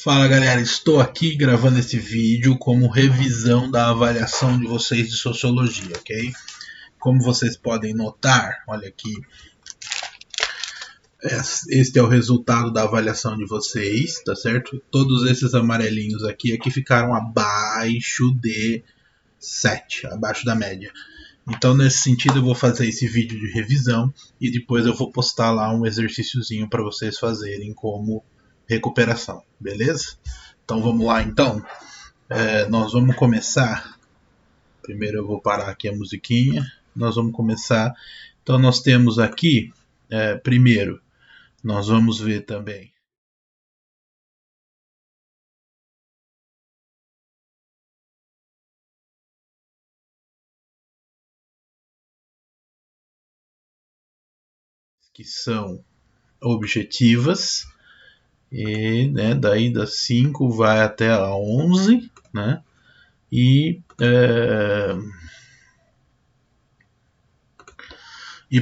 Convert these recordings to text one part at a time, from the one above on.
Fala galera, estou aqui gravando esse vídeo como revisão da avaliação de vocês de sociologia, ok? Como vocês podem notar, olha aqui, este é o resultado da avaliação de vocês, tá certo? Todos esses amarelinhos aqui ficaram abaixo de 7, abaixo da média. Então, nesse sentido, eu vou fazer esse vídeo de revisão e depois eu vou postar lá um exercíciozinho para vocês fazerem como recuperação, beleza? Então vamos lá então. Nós vamos começar. Primeiro eu vou parar aqui a musiquinha. Nós vamos começar. Então nós temos aqui, primeiro, nós vamos ver também que são objetivas. E daí das 5 vai até a 11, né? E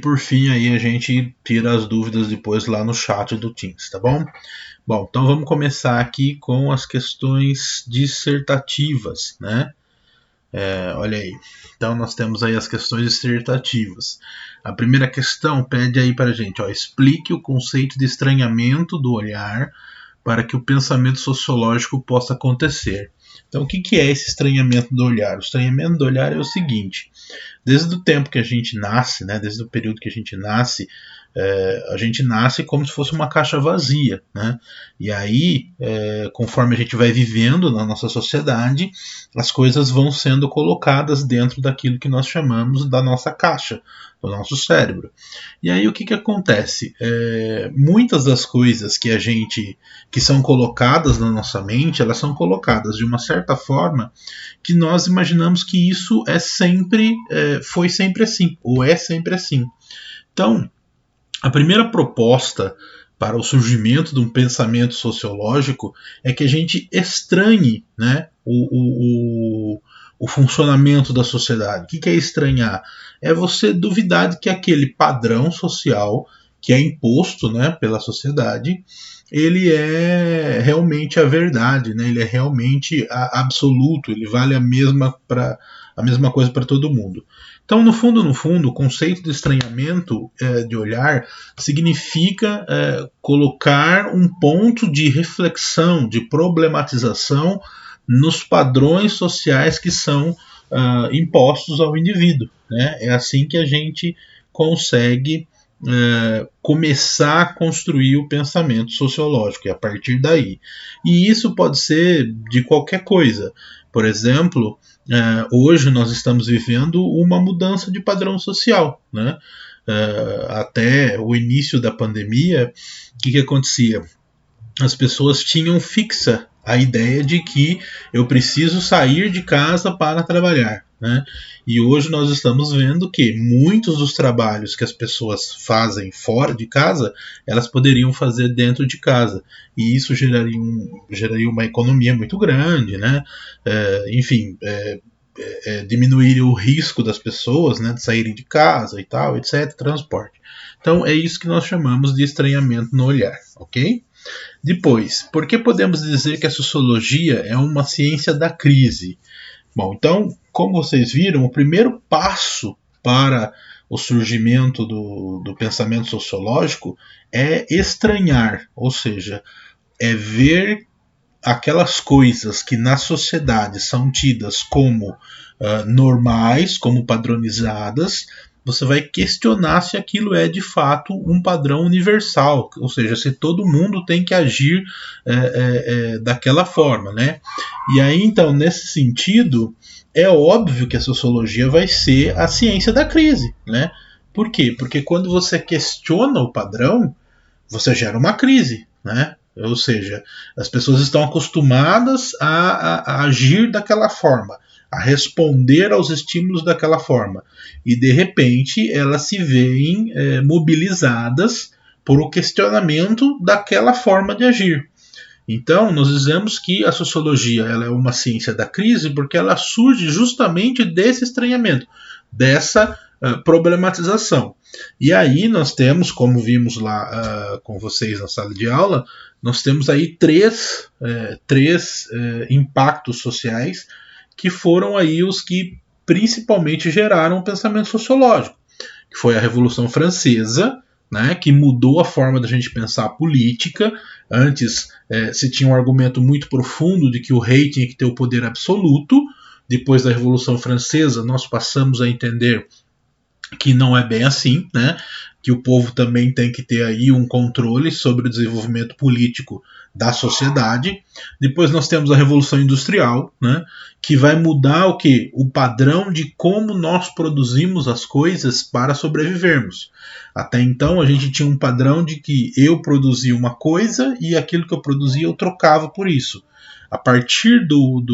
por fim aí a gente tira as dúvidas depois lá no chat do Teams, tá bom? Bom, então vamos começar aqui com as questões dissertativas, né? Olha aí. Então nós temos aí as questões dissertativas. A primeira questão pede aí para a gente, explique o conceito de estranhamento do olhar para que o pensamento sociológico possa acontecer. Então o que é esse estranhamento do olhar? O estranhamento do olhar é o seguinte: desde o tempo que a gente nasce, né, desde o período que a gente nasce como se fosse uma caixa vazia, né? E aí, conforme a gente vai vivendo na nossa sociedade, as coisas vão sendo colocadas dentro daquilo que nós chamamos da nossa caixa, do nosso cérebro. E aí o que acontece? Muitas das coisas que são colocadas na nossa mente, elas são colocadas de uma certa forma que nós imaginamos que isso foi sempre assim, ou é sempre assim. Então, a primeira proposta para o surgimento de um pensamento sociológico é que a gente estranhe, né, o funcionamento da sociedade. O que é estranhar? É você duvidar de que aquele padrão social que é imposto, né, pela sociedade, ele é realmente a verdade, né? Ele é realmente absoluto, ele vale a mesma coisa para todo mundo. Então, no fundo, o conceito de estranhamento de olhar significa colocar um ponto de reflexão, de problematização nos padrões sociais que são impostos ao indivíduo, né? É assim que a gente consegue começar a construir o pensamento sociológico, e a partir daí. E isso pode ser de qualquer coisa. Por exemplo, hoje nós estamos vivendo uma mudança de padrão social, né? Até o início da pandemia, o que acontecia? As pessoas tinham fixa a ideia de que eu preciso sair de casa para trabalhar, né? E hoje nós estamos vendo que muitos dos trabalhos que as pessoas fazem fora de casa, elas poderiam fazer dentro de casa. E isso geraria uma economia muito grande, né? Diminuiria o risco das pessoas, né, de saírem de casa e tal, etc., transporte. Então é isso que nós chamamos de estranhamento no olhar, ok? Depois, por que podemos dizer que a sociologia é uma ciência da crise? Bom, então, como vocês viram, o primeiro passo para o surgimento do pensamento sociológico é estranhar, ou seja, é ver aquelas coisas que na sociedade são tidas como normais, como padronizadas, você vai questionar se aquilo é de fato um padrão universal, ou seja, se todo mundo tem que agir daquela forma, né? E aí, então, nesse sentido, é óbvio que a sociologia vai ser a ciência da crise, né? Por quê? Porque quando você questiona o padrão, você gera uma crise, né? Ou seja, as pessoas estão acostumadas a agir daquela forma, a responder aos estímulos daquela forma. E, de repente, elas se veem mobilizadas por o questionamento daquela forma de agir. Então, nós dizemos que a sociologia ela é uma ciência da crise porque ela surge justamente desse estranhamento, dessa problematização. E aí nós temos, como vimos lá com vocês na sala de aula, nós temos aí três impactos sociais que foram aí os que principalmente geraram o pensamento sociológico, que foi a Revolução Francesa, né, que mudou a forma da gente pensar a política. Antes se tinha um argumento muito profundo de que o rei tinha que ter o poder absoluto. Depois da Revolução Francesa, nós passamos a entender que não é bem assim, né? Que o povo também tem que ter aí um controle sobre o desenvolvimento político da sociedade. Depois nós temos a Revolução Industrial, né? Que vai mudar o que? O padrão de como nós produzimos as coisas para sobrevivermos. Até então a gente tinha um padrão de que eu produzia uma coisa e aquilo que eu produzia eu trocava por isso. A partir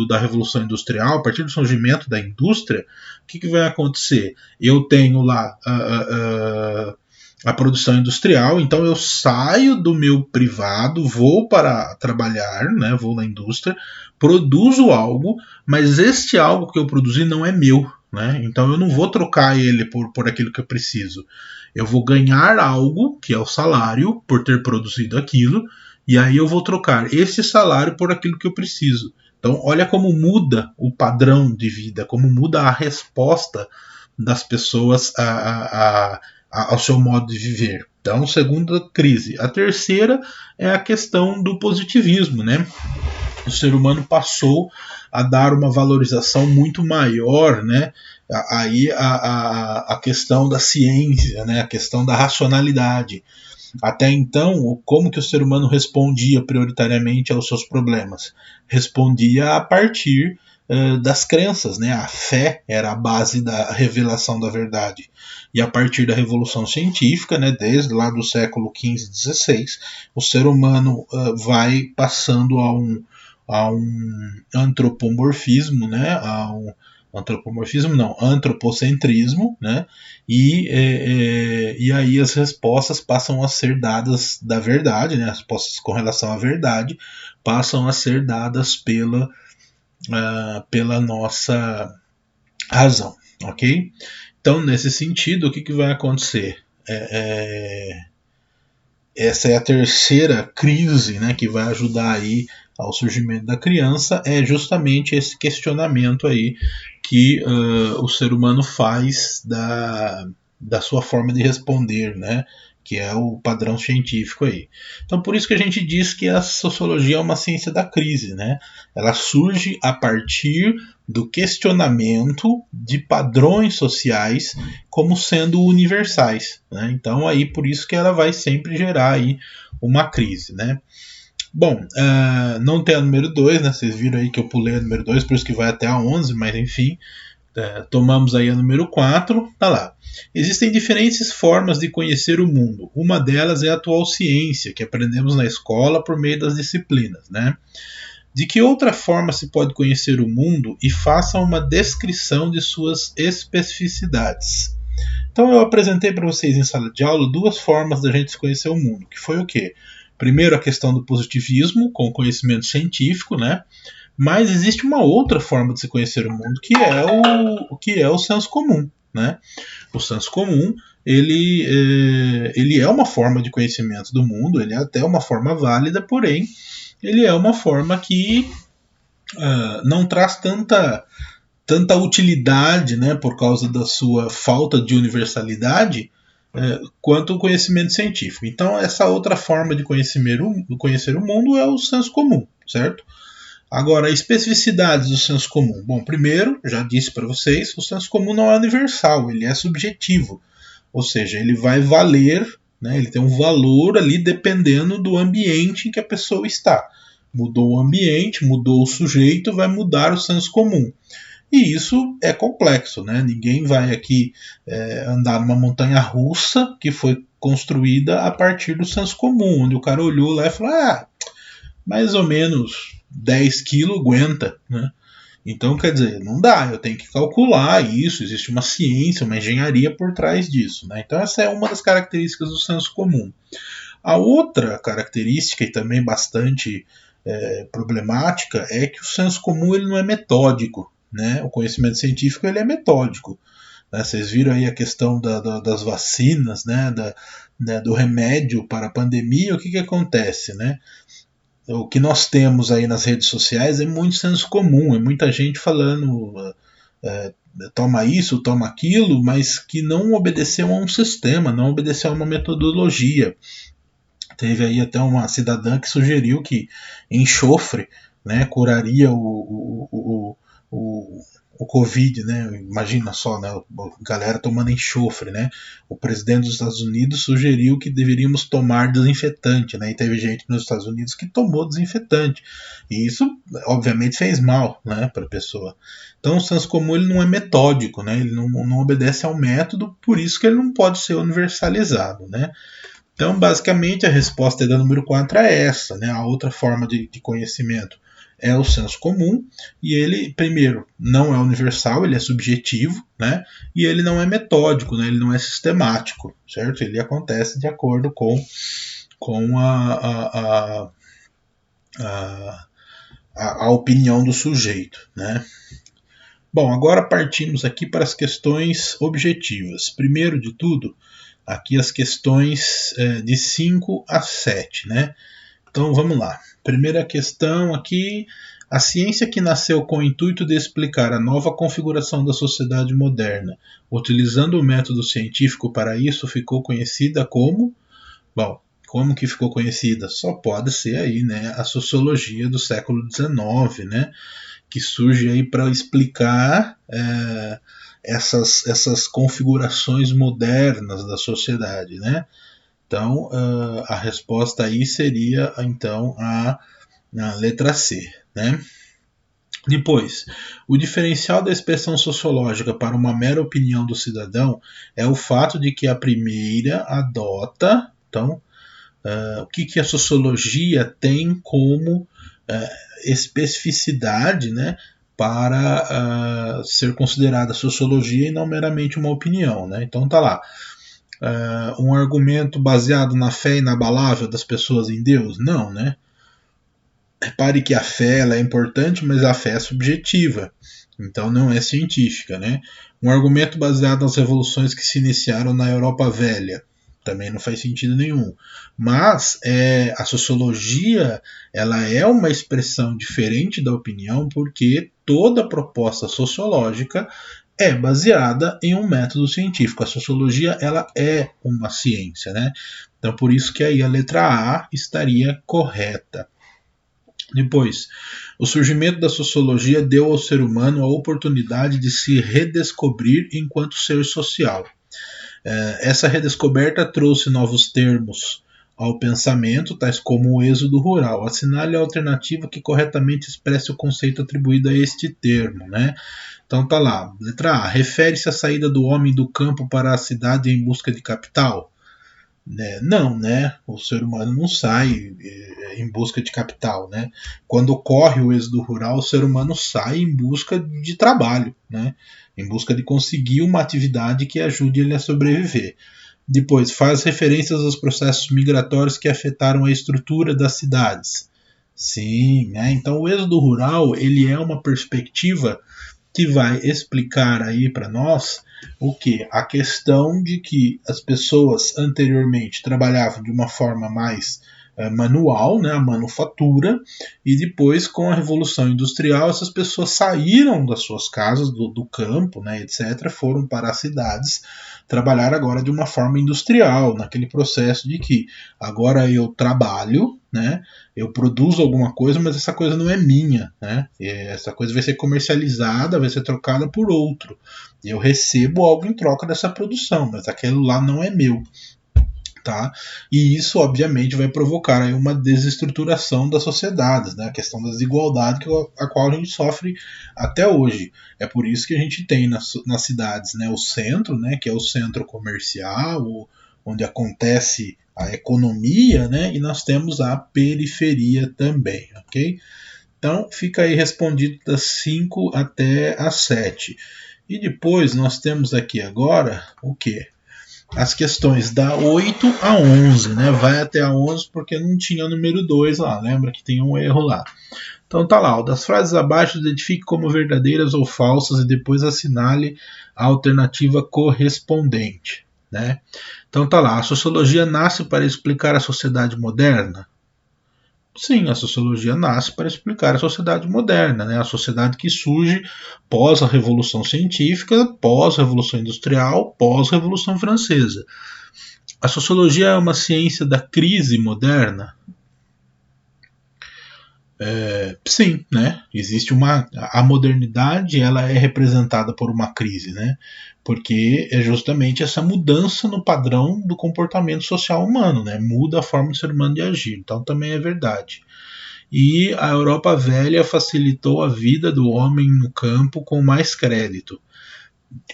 da Revolução Industrial, a partir do surgimento da indústria, o que vai acontecer? Eu tenho lá a produção industrial, então eu saio do meu privado, vou para trabalhar, né, vou na indústria, produzo algo, mas este algo que eu produzi não é meu. Né? Então eu não vou trocar ele por aquilo que eu preciso. Eu vou ganhar algo, que é o salário, por ter produzido aquilo, e aí eu vou trocar esse salário por aquilo que eu preciso. Então, olha como muda o padrão de vida, como muda a resposta das pessoas ao seu modo de viver. Então, segunda crise. A terceira é a questão do positivismo, né? O ser humano passou a dar uma valorização muito maior, né? Aí a questão da ciência, né? A questão da racionalidade. Até então, como que o ser humano respondia prioritariamente aos seus problemas? Respondia a partir das crenças, né? A fé era a base da revelação da verdade. E a partir da Revolução Científica, né, desde lá do século XV e XVI, o ser humano vai passando a um antropomorfismo, né, antropocentrismo, né? E aí as respostas passam a ser dadas da verdade, né? As respostas com relação à verdade passam a ser dadas pela nossa razão, ok? Então, nesse sentido, o que vai acontecer? Essa é a terceira crise, né, que vai ajudar aí ao surgimento da criança, é justamente esse questionamento aí que o ser humano faz da sua forma de responder, né, que é o padrão científico aí. Então, por isso que a gente diz que a sociologia é uma ciência da crise, né? Ela surge a partir do questionamento de padrões sociais como sendo universais, né? Então, aí por isso que ela vai sempre gerar aí uma crise, né? Bom, não tem a número 2, né? Vocês viram aí que eu pulei a número 2, por isso que vai até a 11, mas enfim, tomamos aí a número 4, tá lá. Existem diferentes formas de conhecer o mundo. Uma delas é a atual ciência, que aprendemos na escola por meio das disciplinas, né? De que outra forma se pode conhecer o mundo e faça uma descrição de suas especificidades. Então eu apresentei para vocês em sala de aula duas formas da gente conhecer o mundo, que foi o quê? Primeiro a questão do positivismo, com o conhecimento científico, né? Mas existe uma outra forma de se conhecer o mundo, que é o senso comum, né? O senso comum, ele é uma forma de conhecimento do mundo, ele é até uma forma válida, porém, ele é uma forma que não traz tanta utilidade, né, por causa da sua falta de universalidade, quanto o conhecimento científico. Então, essa outra forma de conhecer o mundo é o senso comum, certo? Agora, especificidades do senso comum. Bom, primeiro, já disse para vocês, o senso comum não é universal, ele é subjetivo. Ou seja, ele vai valer, né, ele tem um valor ali dependendo do ambiente em que a pessoa está. Mudou o ambiente, mudou o sujeito, vai mudar o senso comum. E isso é complexo, né? Ninguém vai aqui andar numa montanha russa que foi construída a partir do senso comum, onde o cara olhou lá e falou, mais ou menos 10 quilos aguenta, né? Então, quer dizer, não dá, eu tenho que calcular isso, existe uma ciência, uma engenharia por trás disso, né? Então essa é uma das características do senso comum. A outra característica, e também bastante problemática, é que o senso comum ele não é metódico, né? O conhecimento científico ele é metódico. né? Vocês viram aí a questão das vacinas, né? Do remédio para a pandemia. O que acontece, né? O que nós temos aí nas redes sociais é muito senso comum, é muita gente falando é, toma isso, toma aquilo, mas que não obedeceu a um sistema, não obedeceu a uma metodologia. Teve aí até uma cidadã que sugeriu que enxofre, né, curaria o Covid, né? Imagina só, né? A galera tomando enxofre, né? O presidente dos Estados Unidos sugeriu que deveríamos tomar desinfetante, né? E teve gente nos Estados Unidos que tomou desinfetante. E isso, obviamente, fez mal, né, para a pessoa. Então, o senso comum ele não é metódico, né? Ele não obedece ao método, por isso que ele não pode ser universalizado, né? Então, basicamente, a resposta da número 4 é essa, né? A outra forma de conhecimento é o senso comum, e ele, primeiro, não é universal, ele é subjetivo, né? E ele não é metódico, né? Ele não é sistemático, certo? Ele acontece de acordo com a opinião do sujeito, né? Bom, agora partimos aqui para as questões objetivas. Primeiro de tudo, aqui as questões de 5 a 7, né? Então vamos lá. Primeira questão aqui, a ciência que nasceu com o intuito de explicar a nova configuração da sociedade moderna, utilizando o método científico para isso, ficou conhecida como? Bom, como que ficou conhecida? Só pode ser aí, né, a sociologia do século XIX, né? Que surge aí para explicar essas configurações modernas da sociedade, né? Então, a resposta aí seria então a letra C, né? Depois, o diferencial da expressão sociológica para uma mera opinião do cidadão é o fato de que a primeira adota, então, o que a sociologia tem como especificidade, né, para ser considerada sociologia e não meramente uma opinião, né? Então tá lá. Um argumento baseado na fé inabalável das pessoas em Deus? Não, né? Repare que a fé ela é importante, mas a fé é subjetiva, então não é científica, né? Um argumento baseado nas revoluções que se iniciaram na Europa Velha também não faz sentido nenhum. Mas a sociologia ela é uma expressão diferente da opinião porque toda proposta sociológica é baseada em um método científico. A sociologia ela é uma ciência, né? Então por isso que aí a letra A estaria correta. Depois, o surgimento da sociologia deu ao ser humano a oportunidade de se redescobrir enquanto ser social. Essa redescoberta trouxe novos termos ao pensamento, tais como o êxodo rural. Assinale a alternativa que corretamente expresse o conceito atribuído a este termo, né? Então tá lá, letra A, refere-se à saída do homem do campo para a cidade em busca de capital? Não, né? O ser humano não sai em busca de capital, né? Quando ocorre o êxodo rural, o ser humano sai em busca de trabalho, né? Em busca de conseguir uma atividade que ajude ele a sobreviver. Depois, faz referências aos processos migratórios que afetaram a estrutura das cidades. Sim, né? Então o êxodo rural ele é uma perspectiva que vai explicar aí para nós o que? A questão de que as pessoas anteriormente trabalhavam de uma forma mais manual, né, a manufatura, e depois com a Revolução Industrial essas pessoas saíram das suas casas, do campo, né, etc., foram para as cidades trabalhar agora de uma forma industrial, naquele processo de que agora eu trabalho, né, eu produzo alguma coisa, mas essa coisa não é minha, né, essa coisa vai ser comercializada, vai ser trocada por outro, eu recebo algo em troca dessa produção, mas aquilo lá não é meu. Tá? E isso, obviamente, vai provocar aí uma desestruturação das sociedades, né? A questão da desigualdade a qual a gente sofre até hoje. É por isso que a gente tem nas cidades, né, o centro, né, que é o centro comercial, onde acontece a economia, né, e nós temos a periferia também, ok? Então, fica aí respondido das 5 até as 7. E depois nós temos aqui agora o que? As questões da 8 a 11, né? Vai até a 11 porque não tinha o número 2 lá, lembra que tem um erro lá. Então tá lá, ó, das frases abaixo identifique como verdadeiras ou falsas e depois assinale a alternativa correspondente, né? Então tá lá, a sociologia nasce para explicar a sociedade moderna? Sim, a sociologia nasce para explicar a sociedade moderna, né? A sociedade que surge pós a Revolução Científica, pós a Revolução Industrial, pós a Revolução Francesa. A sociologia é uma ciência da crise moderna? Sim, né? Existe a modernidade, ela é representada por uma crise, né? Porque é justamente essa mudança no padrão do comportamento social humano, né? Muda a forma do ser humano de agir. Então também é verdade. E a Europa velha facilitou a vida do homem no campo com mais crédito.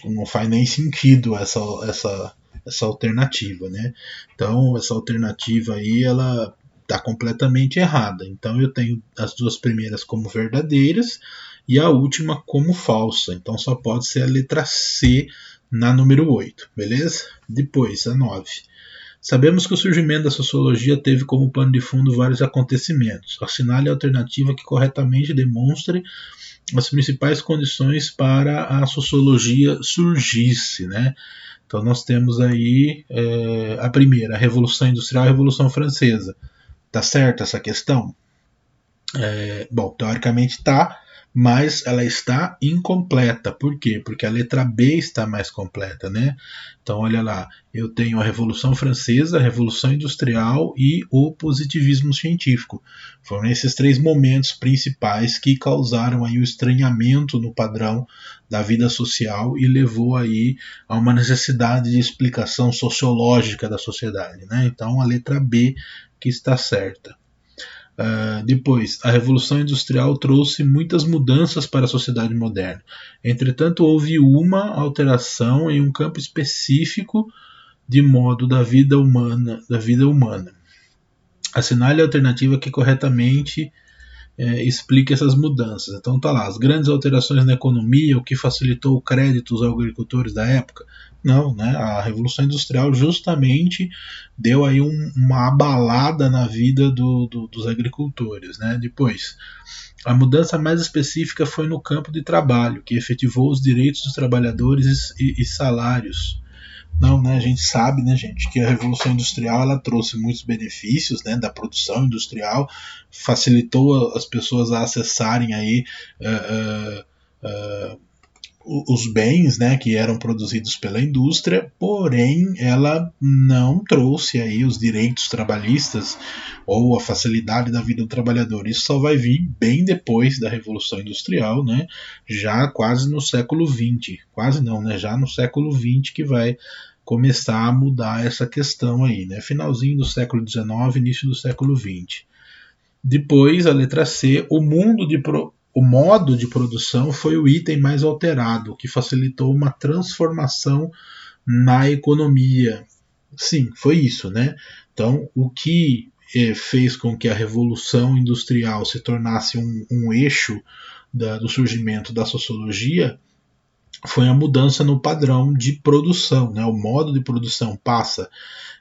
Não faz nem sentido essa alternativa, né? Então essa alternativa aí ela está completamente errada. Então eu tenho as duas primeiras como verdadeiras e a última como falsa. Então só pode ser a letra C na número 8, beleza? Depois a 9. Sabemos que o surgimento da sociologia teve como pano de fundo vários acontecimentos. Assinale a alternativa que corretamente demonstre as principais condições para a sociologia surgisse, né? Então nós temos aí a primeira, a Revolução Industrial e a Revolução Francesa. Tá certa essa questão? Bom, teoricamente tá, mas ela está incompleta. Por quê? Porque a letra B está mais completa, né? Então, olha lá, eu tenho a Revolução Francesa, a Revolução Industrial e o positivismo científico. Foram esses três momentos principais que causaram aí o estranhamento no padrão da vida social e levou aí a uma necessidade de explicação sociológica da sociedade, né? Então, a letra B que está certa. Depois, a Revolução Industrial trouxe muitas mudanças para a sociedade moderna. Entretanto, houve uma alteração em um campo específico de modo da vida humana. Assinale a alternativa que corretamente explique essas mudanças. Então tá lá, as grandes alterações na economia, o que facilitou o crédito aos agricultores da época. Não, né? A Revolução Industrial justamente deu aí uma abalada na vida dos agricultores, né? Depois, a mudança mais específica foi no campo de trabalho, que efetivou os direitos dos trabalhadores e salários. Não, né? A gente sabe, né, gente, que a Revolução Industrial ela trouxe muitos benefícios, né, da produção industrial, facilitou as pessoas a acessarem aí uh, uh, uh, os bens, né, que eram produzidos pela indústria, porém ela não trouxe aí os direitos trabalhistas ou a facilidade da vida do trabalhador. Isso só vai vir bem depois da Revolução Industrial, né, já quase no século XX, quase não, né, já no século XX que vai começar a mudar essa questão aí, né, finalzinho do século XIX, início do século XX. Depois, a letra C, o modo de produção foi o item mais alterado, o que facilitou uma transformação na economia. Sim, foi isso, né? Então, o que fez com que a Revolução Industrial se tornasse um eixo do surgimento da sociologia foi a mudança no padrão de produção, né? O modo de produção passa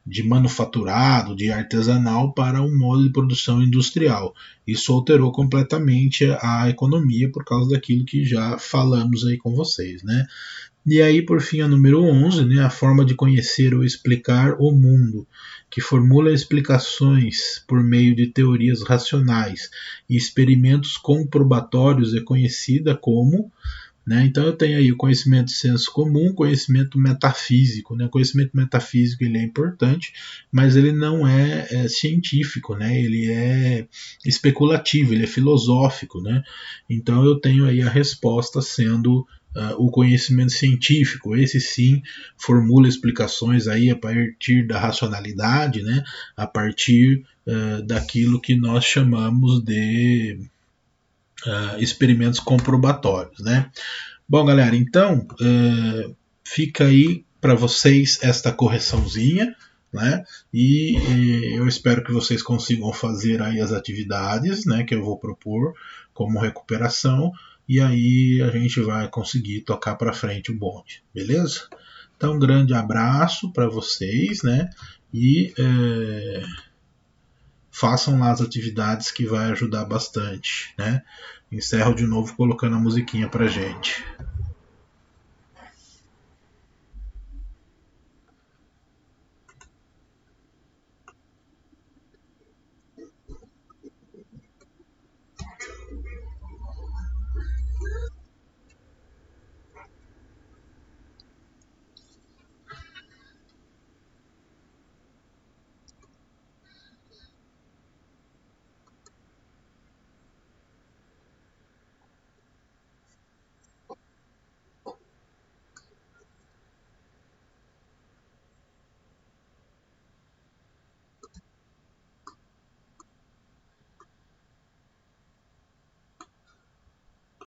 de manufaturado, de artesanal, para um modo de produção industrial. Isso alterou completamente a economia por causa daquilo que já falamos aí com vocês, né? E aí, por fim, a número 11, né, a forma de conhecer ou explicar o mundo, que formula explicações por meio de teorias racionais e experimentos comprobatórios, é conhecida como, né? Então eu tenho aí o conhecimento de senso comum, conhecimento metafísico. Né? O conhecimento metafísico ele é importante, mas ele não é científico, né? Ele é especulativo, ele é filosófico. Né? Então eu tenho aí a resposta sendo o conhecimento científico. Esse sim formula explicações aí a partir da racionalidade, né? A partir daquilo que nós chamamos de experimentos comprobatórios, né? Bom, galera, então fica aí para vocês esta correçãozinha, né? E eu espero que vocês consigam fazer aí as atividades, né? Que eu vou propor como recuperação e aí a gente vai conseguir tocar para frente o bonde, beleza? Então, um grande abraço para vocês, né? E façam lá as atividades que vai ajudar bastante, né? Encerro de novo colocando a musiquinha pra gente.